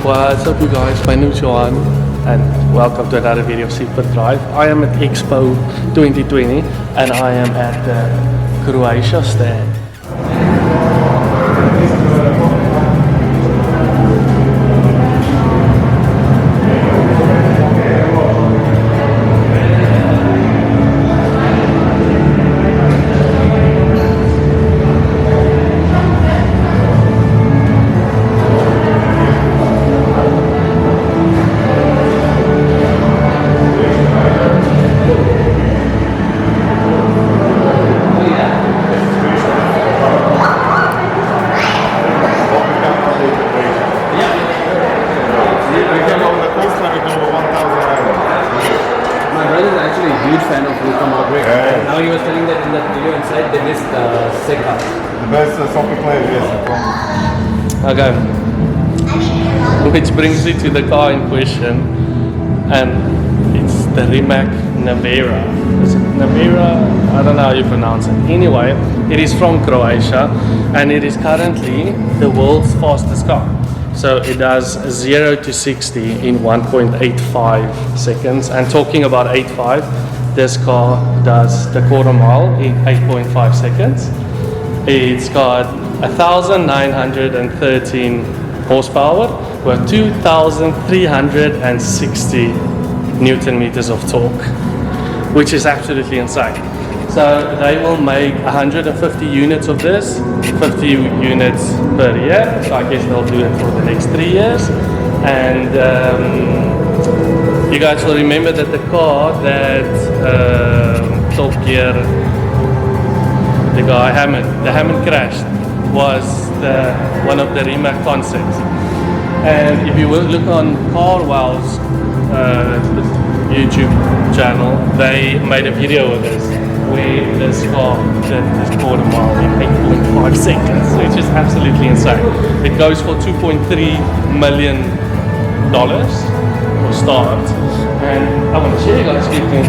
What's up you guys, my name is Johan and welcome to another video of SuperDrive. I am at EXPO 2020 and I am at the Croatia stand. Now he was telling that in that video inside they missed Sega. The best soccer player, yes. Okay. Which brings me to the car in question, and it's the Rimac Nevera. Is it Nevera? I don't know how you pronounce it. Anyway, it is from Croatia and it is currently the world's fastest car. So it does 0 to 60 in 1.85 seconds. And talking about 8.5, this car does the quarter mile in 8.5 seconds. It's got 1,913 horsepower with 2,360 Newton meters of torque, which is absolutely insane. So they will make 150 units of this, 50 units per year. So I guess they'll do it for the next 3 years. And you guys will remember that the car that Top Gear, the guy Hammond crashed, was one of the Rimac concepts. And if you will look on Carwell's YouTube channel, they made a video of this, where this car did this quarter mile in 8.5 seconds, which is absolutely insane. It goes for $2.3 million for start, and I want to show you guys quickly.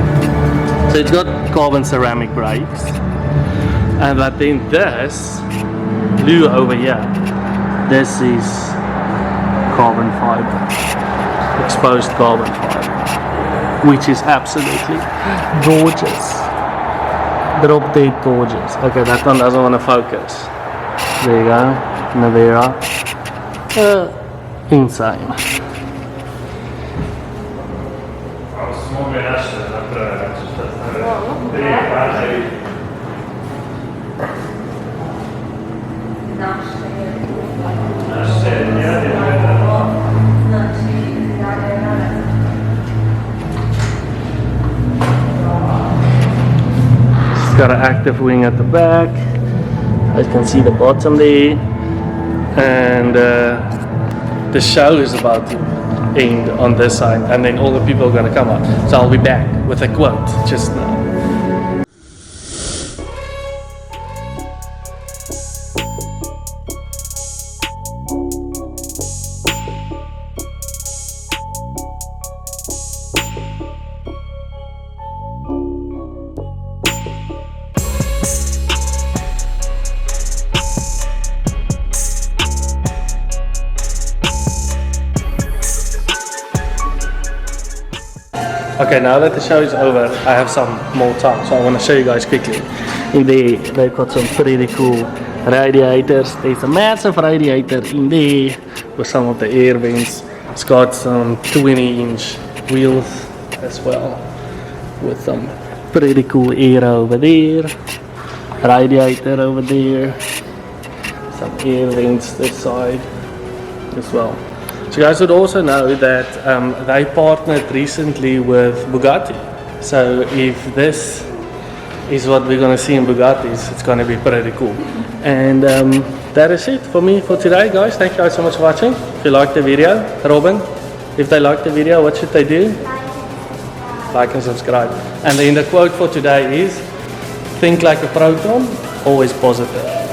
So it's got carbon ceramic brakes, and but then this blue over here, this is carbon fiber, exposed carbon fiber, which is absolutely gorgeous. Drop dead gorgeous. Okay, that one doesn't want to focus. There you go, Nevera. Insane. Got an active wing at the back. I can see the bottom there, and the show is about to end on this side, and then all the people are going to come out. So I'll be back with a quote just now. Okay, now that the show is over, I have some more time, so I want to show you guys quickly. In there, they've got some pretty cool radiators. There's a massive radiator in there with some of the air vents. It's got some 20-inch wheels as well, with some pretty cool air over there, radiator over there, some air vents this side as well. So you guys would also know that they partnered recently with Bugatti. So if this is what we're going to see in Bugattis, it's going to be pretty cool. And that is it for me for today, guys. Thank you guys so much for watching. If you liked the video, Robin, if they liked the video, what should they do? like and subscribe. And then the quote for today is, think like a proton, always positive.